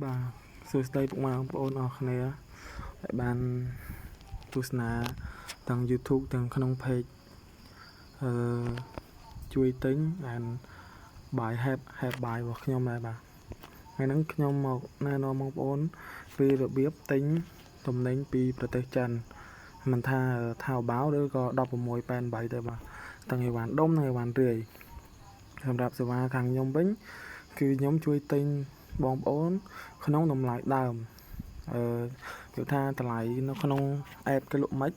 បាទសួស្តីពុកម៉ែបងប្អូនអរគ្នាដែលបានទស្សនាទាំង YouTube ទាំងក្នុង page ជួយទិញបានបាយហេបបាយរបស់ខ្ញុំដែរបាទហើយហ្នឹងខ្ញុំមកណែនាំបងប្អូនពីរបៀបទិញទំនិញពីប្រទេសចិនមិនថាថៅបាវឬក៏16.8ទេបាទទាំងអីវ៉ាន់ដុំនិងអីវ៉ាន់រាយសម្រាប់សេវាខាងខ្ញុំវិញគឺខ្ញុំជួយទិញបងប្អូនក្នុងតម្លៃដើមគឺថាតម្លៃនៅក្នុងអេបគេលក់មិន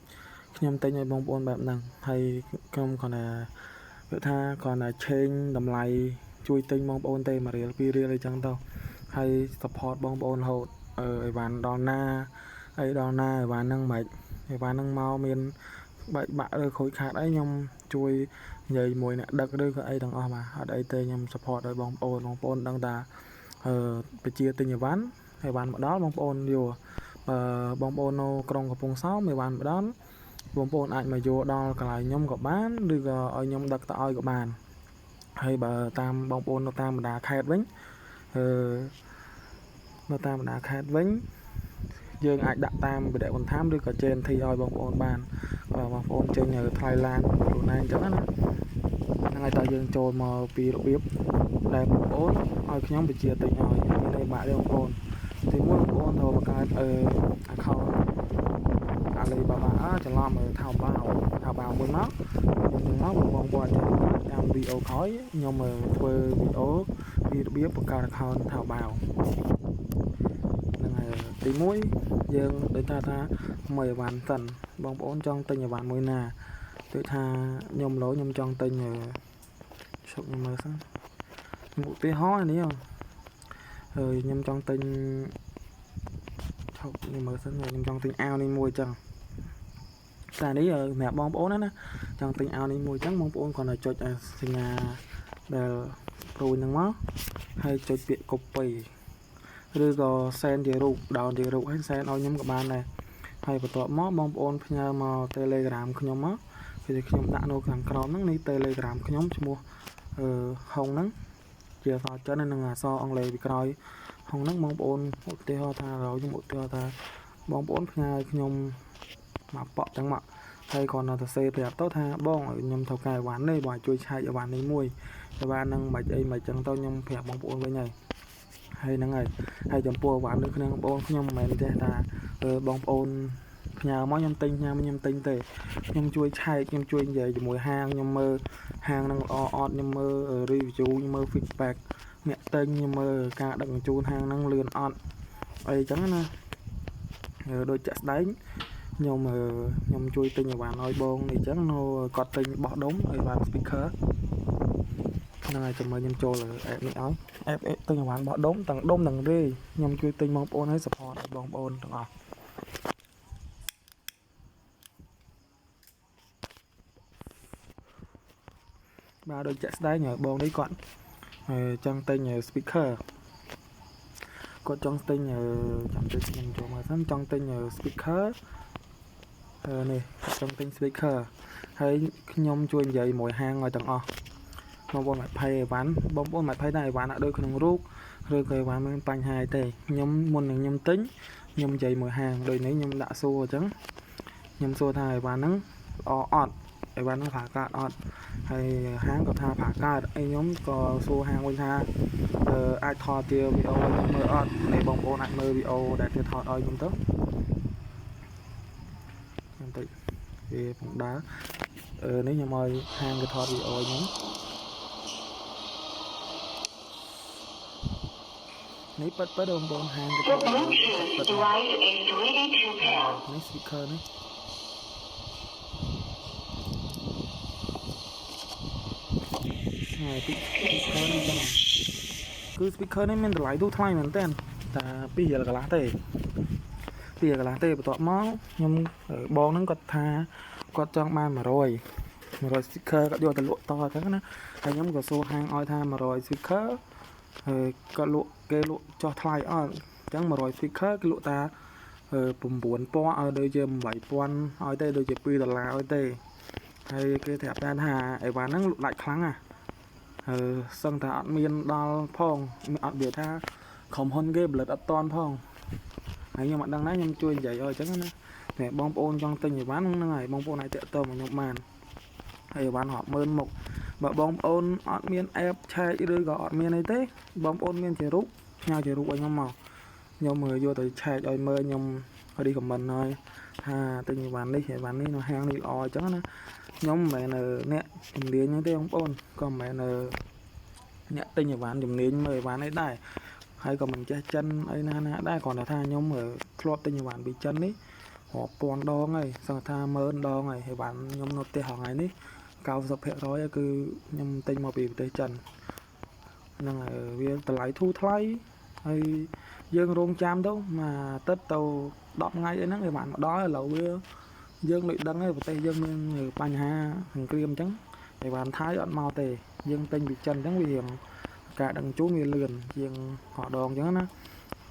ខ្ញុំទិញឲ្យបងប្អូនបែបហ្នឹងហើយខ្ញុំគ្រាន់តែគឺថាគ្រាន់តែឆេងតម្លៃជួយទិញបងប្អូនទេ1រៀល2រៀលអីចឹងទៅហើយ support បងប្អូនរហូតអីវ៉ាន់ដល់ណាអីដល់ណាអីវ៉ាន់ហ្នឹងមិនអីវ៉ាន់ហ្នឹងមកមានបែកបាក់ឬខូចខាតអីខ្ញុំជួយនិយាយមួយអ្នកដឹកឬក៏អីទាំងអស់បាទអត់អីទេខ្ញុំ support ឲ្យបងប្អូនដឹងថាបជាទិញអីវ៉ាន់មកដល់បងប្អូនយកបងប្អូននៅក្រុងកំពង់សោមអីវ៉ាន់មកដល់បងប្អូនអាចមកយកដល់កន្លែងខ្ញុំក៏បានឬក៏ឲ្យខ្ញុំដឹកទៅឲ្យក៏បានហើយបើតាមបងប្អូននៅតាមបណ្ដាខេត្តវិញនៅតាមបណ្ដាខេត្តវិញយើងអាចដាក់តាមវិទ្យាបន្ថែមឬក៏ JNT ឲ្យបងប្អូនបានបងប្អូនចេញថ្លៃឡានខ្លួនឯងអញ្ចឹងណាហ្នឹងហើយតើយើងចូលមកពីរបៀបដែលបងប្អូនឲ្យខ្ញុំបញ្ជាទិញឲ្យមានអីបាក់ទេបងប្អូនទីមួយបងប្អូនទៅបង្កើត account Alibaba ច្រឡំថៅបាវមួយមកបងប្អូនចាំវីដេអូក្រោយខ្ញុំធ្វើវីដេអូពីរបៀបបង្កើត account ថៅបាវហ្នឹងហើយទីមួយយើងដូចថាមួយអីវ៉ាន់សិនបងប្អូនចង់ទិញអីវ៉ាន់មួយណាដូចថាខ្ញុំចង់ទិញឈប់ខ្ញុំមើលសិនឧទាហរណ៍នេះហើយខ្ញុំចង់ទិញឈប់ខ្ញុំមើលសិនខ្ញុំចង់ទិញអាវនេះមួយចឹងតែនេះសម្រាប់បងប្អូនណាចង់ទិញអាវនេះមួយចឹងបងប្អូនគ្រាន់តែចុចសញ្ញាដែលព្រួយហ្នឹងមកហើយចុចពាក្យ copy ឬក៏ send ជារូប down ជារូបហើយ send ឲ្យខ្ញុំក៏បានដែរហើយបន្ទាប់មកបងប្អូនផ្ញើមក Telegram ខ្ញុំមកគឺខ្ញុំដាក់នៅខាងក្រោមហ្នឹងនេះ Telegram ខ្ញុំឈ្មោះហុងហ្នឹងជាអក្សរចិននិងអក្សរអង់គ្លេសពីក្រោយហុងហ្នឹងបងប្អូនឧទាហរណ៍ថាបងប្អូនផ្ញើខ្ញុំមកប៉ក់ចឹងមកហើយគាត់នៅតែសេប្រាប់ទៅថាបងឲ្យខ្ញុំត្រូវការអីវ៉ាន់នេះបងជួយឆែកអីវ៉ាន់នេះមួយអីវ៉ាន់ហ្នឹងមិនអីមិនចឹងទៅខ្ញុំប្រាប់បងប្អូនវិញហើយហ្នឹងហើយចំពោះអីវ៉ាន់នៅក្នុងបងប្អូនខ្ញុំមិនមែនទេថាបងប្អូនផ្ញើមកខ្ញុំទិញខ្ញុំទិញទេខ្ញុំជួយឆែកខ្ញុំជួយនិយាយជាមួយហាងខ្ញុំមើលហាងហ្នឹងល្អអត់ខ្ញុំមើល review ខ្ញុំមើល feedback អ្នកទិញខ្ញុំមើលការដឹកជញ្ជូនហាងហ្នឹងលឿនអត់អីចឹងណាដូចចាក់ស្ដែងខ្ញុំជួយទិញអីវ៉ាន់ឲ្យបងនេះចឹងនៅគាត់ទិញបោះដុំអីវ៉ាន់ speaker ហ្នឹងហើយចាំមើលខ្ញុំចូល app នេះឲ្យ app ទិញអីវ៉ាន់បោះដុំទាំងដុំទាំងរាយខ្ញុំជួយទិញបងប្អូនឲ្យ support ឲ្យបងប្អូនទាំងអស់បាទដូចចាក់ស្ដែងបងនេះគាត់ចង់ទិញ speaker គាត់ចង់ទិញចាំតិចខ្ញុំចូលមកសិនចង់ទិញ speaker នេះចង់ទិញ speaker ហើយខ្ញុំជួយនិយាយមួយហាងឲ្យទាំងអស់បងប្អូនមិនភ័យអីវ៉ាន់បងប្អូនមិនភ័យថាអីវ៉ាន់អត់ដូចក្នុងរូបឬក៏អីវ៉ាន់មានបញ្ហាទេខ្ញុំមុននឹងខ្ញុំទិញខ្ញុំនិយាយមួយហាងដូចនេះខ្ញុំដាក់សួរអញ្ចឹងខ្ញុំសួរថាអីវ៉ាន់ហ្នឹងល្អអត់អីវ៉ាន់ហ្នឹងប្រើកាតអត់ហើយហាងក៏ថាប្រើកាតហើយខ្ញុំក៏សួរហាងវិញថាអាចថតជាវីដេអូឲ្យខ្ញុំមើលអត់ហើយបងប្អូនអាចមើលវីដេអូដែលគេថតឲ្យខ្ញុំទៅខ្ញុំតិចវាពងដើនេះខ្ញុំឲ្យហាងគេថតវីដេអូឲ្យខ្ញុំនេះប៉ិតបងប្អូនហាងគេថតនេះ speaker នេះហើយ speaker នេះចឹងគឺ speaker នេះមានតម្លៃទូថ្លៃមែនតើតែ2រៀលកន្លះទេបន្ទាប់មកខ្ញុំបងហ្នឹងគាត់ថាគាត់ចង់បាន100 speaker គាត់យកទៅលក់តអញ្ចឹងណាហើយខ្ញុំក៏សួរហាងឲ្យថា100 speaker ហើយគាត់គេលក់ចោះថ្លៃអត់អញ្ចឹង100 speaker គេលក់តា9000ឲ្យដូចជា8000ឲ្យទេដូចជា$2ឲ្យទេហើយគេប្រាប់ថាអីវ៉ាន់ហ្នឹងលក់ដាច់ខ្លាំងណាសឹងតែអត់មានដល់ផងអត់និយាយថា khom hôn ghê bật ấp toàn phong hay nhưng mà đăng nói nhầm chui vậy rồi chắc nó mẹ bom ôn trong tình thì bán nó ngày bom ôn này tiện tôm mà nhọc màn hay bán họ mơn một mà bom ôn ọt miên ép chai đưa gọi miên này thế bom ôn miên chỉ rút nhau chỉ rút anh không màu nhau mười vô tới chai rồi mơ nhom đi của mình thôi ha tình thì bán đi nó hang đi lò chắc nó nhóm mẹ nè tìm đến những cái ông ôn còn mẹ nhẹ tinh như bạn dùng đến mời bạn ấy đài hay còn mình che chân ấy na đai còn là tha nhóm ở club tinh như bạn bị chân ấy họ toàn đo ngay xong tha mơn đo ngay thì bạn nhóm nó tê họ ngày ní cao dập hệ rồi cứ nhóm tinh mà bị tê chân nên là việc lấy thu thay hay dương rong cham đâu mà tết tàu đọt ngay ấy nó người bạn đó là lẩu bia dương bị đắng ấy và tay dương người bành ha thằng kriêm trắng thì bạn thái ẩn mau tề dương tinh bị chân trắng nguy hiểm cả đằng chú người lườn dương họ đòn trắng nó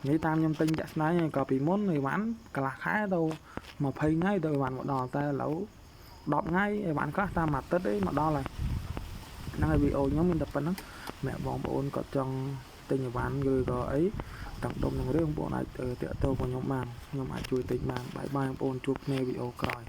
nghĩ tam nhâm tinh chặt nái cà bị món người bán cả là khá đâu mà phay ngay từ bạn một đòn tay lẩu đọt ngay bạn có ta mặt tết đấy mà đo lại năng bị ô nhóm mình đập nó mẹ bóng ôn có trong tình bạn người có ấy tổng đồng người bộ này từ tiệm tô của nhóm màn nhóm ai chui tình màn bãi bay ôn chụp nghe bị ô còi